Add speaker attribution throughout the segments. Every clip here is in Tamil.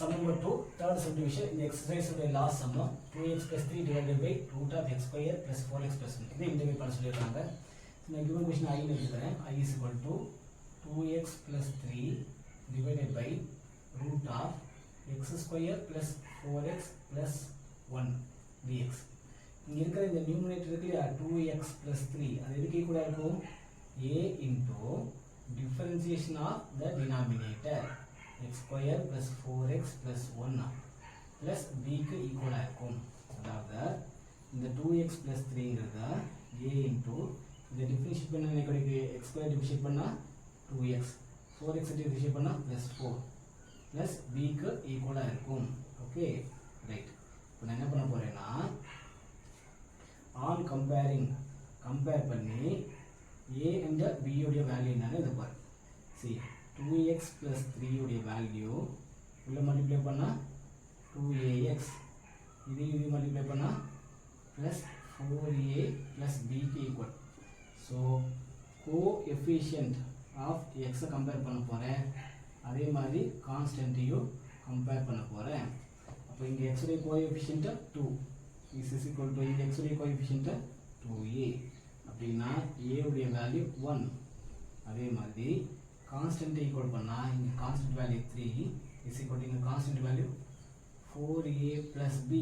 Speaker 1: Sum number 2, third subdivision. In the exercise of the last sum, 2x plus 3 divided by root of x square plus 4x plus 1. இதை இன்டெகிரேட் பண்ண சொல்லியிருக்காங்க. நான் given question I எழுதுறேன். I is equal to 2x plus 3 divided by root of x square plus 4x plus 1 dx. இங்க இருக்கிற இந்த நியூமரேட்டர் இருக்கு இல்லையா 2x plus 3 அது எதுக்கு ஈக்குவலா இருக்கும் a into differentiation of the denominator x square plus 4x plus 1 plus b க்கு ஈக்குவலா இருக்கும். அதாவது இந்த 2x plus 3 ங்கிறது a into இந்த டிஃபரன்ஷியேட் பண்ணா என்ன கிடைக்கும் x square டிஃபரன்ஷியேட் பண்ணா 2x 4x டிஃபரன்ஷியேட் பண்ணா plus 4 plus b க்கு ஈக்குவலா இருக்கும். Okay right. இப்போ நான் என்ன பண்ண போறேன்னா on comparing compare பண்ணி a and b உடைய வேல்யூ என்னன்னு இத பாரு. see 2x plus 3 உடைய வேல்யூ உள்ள மல்டிப்ளை பண்ணா 2ax இது மல்டிப்ளை பண்ணா plus 4a plus b க்கு equal. so coefficient of x compare பண்ண போறேன். அதே மாதிரி கான்ஸ்டன்ட்டையும் கம்பேர் பண்ண போறேன். அப்போ இங்க x உடைய கோஎஃபிஷியன்ட் 2 is equal to இங்க x உடைய கோஎஃபிஷியன்ட் 2a அப்படினா a உடைய வேல்யூ 1. அதே மாதிரி கான்ஸ்டன்ட் ஈக்குவல் பண்ணா இங்க constant value 3 is equal to இங்க constant value 4a plus b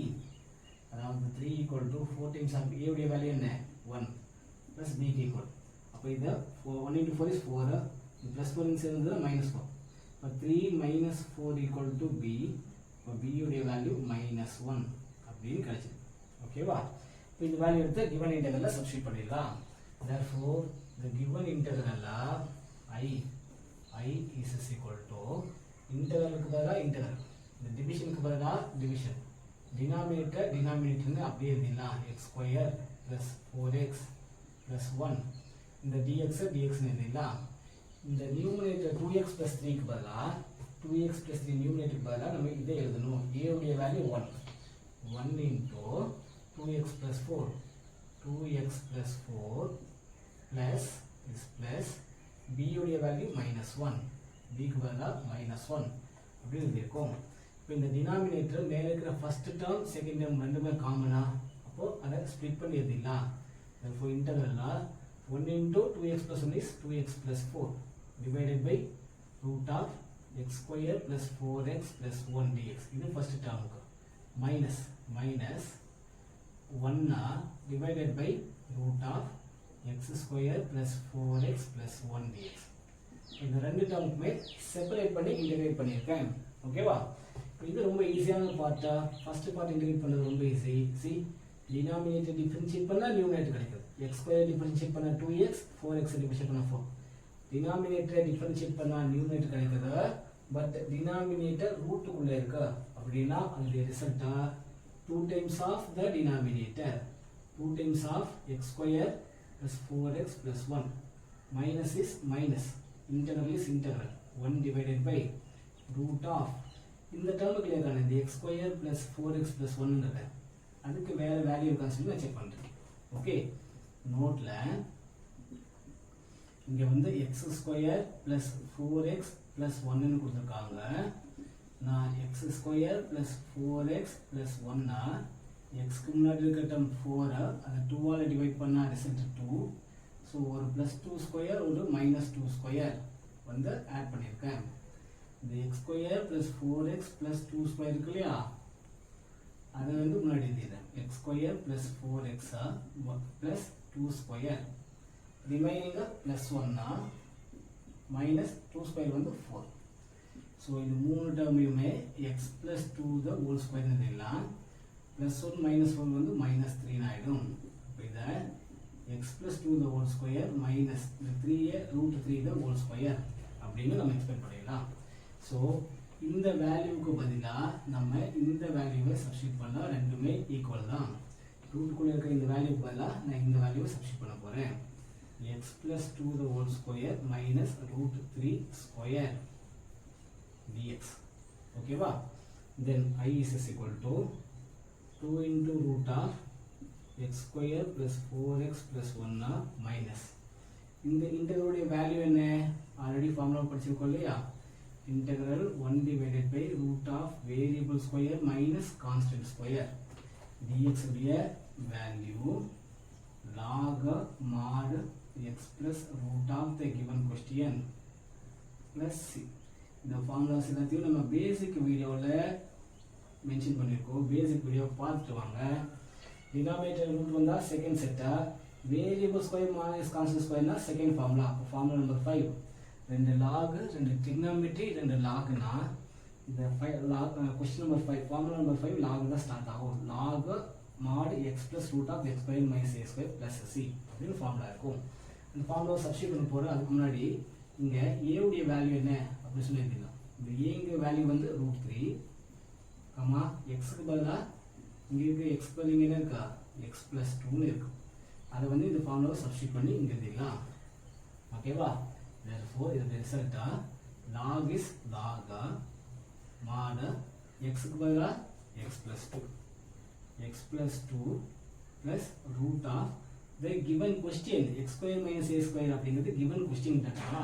Speaker 1: அதாவது 3 equal to 4 times of a உடைய வேல்யூ என்ன 1 plus b க்கு ஈக்குவல். அப்ப இத 1 into 4 is 4 இது plus 4 இங்க சேர்ந்தது -4. அப்ப 3 minus 4 equal to b. அப்ப b உடைய வேல்யூ -1 அப்படினு கிடைச்சிருக்கு. ஓகேவா? இப்போ இந்த வேல்யூ எடுத்து given integralல சப்ஸ்டிட்யூட் பண்ணிடலாம். therefore the given integral I is equal to integralக்கு பதிலா integral இந்த divisionக்கு பதிலா division denominator ன்னு அப்படியே எழுதிடலாம் x square plus 4x plus 1 இந்த dx ன்னு எழுதிடலாம். இந்த numerator 2x plus 3 க்கு பதிலா 2x plus 3 numerator பதிலா நம்ம இதை எழுதணும். a உடைய value 1 into 2x plus 4 2x plus 4 plus is plus b உடைய வேல்யூ -1 b க்கு பதிலா -1 அப்படி இருக்கும். இப்போ இந்த டினாமினேட்டர் மேல இருக்கிற ஃபர்ஸ்ட் டேர்ம் செகண்ட் டேர்ம் ரெண்டுமே காமனா அப்போ அத ஸ்ப்ளிட் பண்ணி எழுதிடலாம். therefore இன்டகிரல்னா 1 into 2x plus 1 is 2x plus 4 divided by root of x square plus 4x plus 1 dx. இது first டேர்முக்கு minus 1 divided by root of x square plus 4x plus 1 dx. இந்த ரெண்டு டேர்முமே செப்பரேட் பண்ணி இன்டகிரேட் பண்ணிருக்கேன். ஓகேவா? இது ரொம்ப ஈஸியான பார்ட்டா. ஃபர்ஸ்ட் பார்ட் இன்டகிரேட் பண்றது ரொம்ப ஈஸி. see டினாமினேட்டர் டிஃபரன்ஷியேட் பண்ணா நியூமரேட்டர் கிடைக்குது. x square டிஃபரன்ஷியேட் பண்ணா 2x 4x டிஃபரன்ஷியேட் பண்ணா 4. டினாமினேட்டர் டிஃபரன்ஷியேட் பண்ணா நியூமரேட்டர் கிடைக்குது. பட் டினாமினேட்டர் ரூட்டுக்குள்ள இருக்கு அப்படினா அதோட ரிசல்ட்டா 2 times of the denominator 2 times of x square plus 4x plus 1 minus is minus integral is integral 1 divided by root of இந்த டேர்முக்கு இருக்கானே இந்த x square plus 4x plus 1 ங்கறது அதுக்கு வேற வேல்யூ இருக்கான்னு சொல்லி நான் செக் பண்றேன். ஓகே நோட்ல இங்க வந்து x square plus 4x plus 1 ன்னு கொடுத்திருக்காங்க. நான் x square plus 4x plus 1 னா x க்கு முன்னாடி இருக்க டேர்ம் 4 அத 2 ஆல டிவைட் பண்ணா ரிசல்ட் 2. சோ ஒரு +2 ஸ்கொயர் ஒரு -2 ஸ்கொயர் வந்து ஆட் பண்ணிருக்கேன். இந்த x square plus 4x plus 2 square இருக்கு இல்லையா அத வந்து முன்னாடி எழுதிறேன். x square plus 4x plus 2 square remaining +1 னா -2 ஸ்கொயர் வந்து 4. So இந்த மூணு டேர்மையுமே x plus 2 the whole square னு எழுதலாம். +1 -1 வந்து -3 னு ஆயிடும். அப்ப இத x plus 2 the whole square minus the 3a √3 the whole square அப்படினு நம்ம எக்ஸ்பெக்ட் பண்ணிடலாம். சோ இந்த வேல்யூக்கு பதிலா நம்ம இந்த வேல்யூவை சப்ஸ்டிட்யூட் பண்ணா ரெண்டுமே ஈக்குவல் தான். ரூட்டுக்குள்ள இருக்க இந்த வேல்யூக்கு பதிலா நான் இந்த வேல்யூவை சப்ஸ்டிட்யூட் பண்ண போறேன். x plus 2 the whole square minus √3 square dx. ஓகேவா? then I is equal to 2 into root of x square plus 4x plus 1 minus இந்த இன்டெகிரலுடைய வேல்யூ என்ன ஆல்ரெடி ஃபார்முலா படிச்சிருக்கோம் இல்லையா integral 1 divided by root of variable square minus constant square dx உடைய value log mod x plus root of the given question plus c. இந்த ஃபார்முலாஸ் எல்லாத்தையும் நம்ம பேசிக் வீடியோவில் மென்ஷன் பண்ணியிருக்கோம். பேசிக் வீடியோ பார்த்துட்டு வாங்க. டினாமினேட்டர் ரூட் வந்தால் செகண்ட் செட்டா, வேரியபிள் ஸ்கொயர் மைனஸ் கான்ஸ்டன்ட் ஸ்கொயர்னா செகண்ட் ஃபார்முலா. அப்போ ஃபார்முலா நம்பர் 5 ரெண்டு லாக், ரெண்டு ட்ரிக்னாமெட்ரி, ரெண்டு லாக்னா இந்த question number 5 formula number 5 log தான் ஸ்டார்ட் ஆகும். Log mod x plus root of x square minus a square plus c அப்படின்னு ஃபார்முலா இருக்கும். இந்த ஃபார்முலாவை சப்ஸ்டிட்யூட் பண்ண போகிற அதுக்கு முன்னாடி இங்கே a உடைய வேல்யூ என்ன அப்படின்னு சொல்லியிருக்கலாம். இந்த ஏங்க வேல்யூ வந்து √3 கமா எக்ஸுக்கு பதிலாக இங்கே இருக்க எக்ஸ் பதில் இங்கே என்ன இருக்கா எக்ஸ் ப்ளஸ் 2ன்னு இருக்கும். அதை வந்து இந்த ஃபார்முலாவை சப்ஸ்டிட்யூட் பண்ணி இங்கே எழுதிக்கலாம். ஓகேவா? therefore இதோட ரிசல்ட்டாக log is log mod எக்ஸுக்கு பதிலாக X plus 2 x plus 2 plus root of the given question x square minus a square அப்படிங்கிறது given question டாங்களா.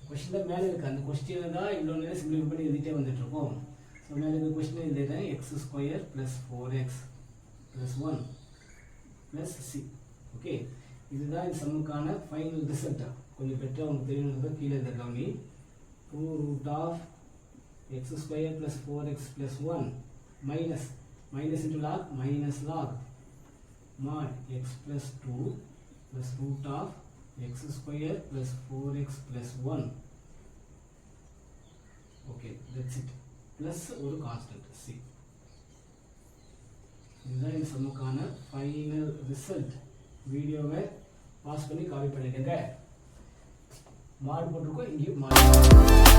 Speaker 1: கொஸ்டினில் மேலே இருக்குது, அந்த கொஸ்டினை தான் இவ்வளோ நேரம் சிம்பிளிஃபை பண்ணி எழுதிட்டே வந்துட்டுருக்கோம். ஸோ மேலே இருக்க கொஸ்டினை எழுதிட்டேன் X square plus 4x plus 1 plus C. Okay, இதுதான் இந்த சம்முக்கான ஃபைனல் ரிசல்ட்டாக. கொஞ்சம் பெட்டராக உங்களுக்கு தெரியணுன்றதை கீழே இருந்த கவனி. 2 root of x square plus 4x plus 1 minus into log minus log mod x plus 2 plus root of x square plus 4x plus 1. Okay, that's it. Plus ஒரு constant c. இதுதான் இந்த சம்முக்கான ஃபைனல் ரிசல்ட். வீடியோவை பாஸ் பண்ணி காப்பி பண்ணிடுங்க. மார்க் போட்டிருக்கோம், இங்கேயும் மார்க்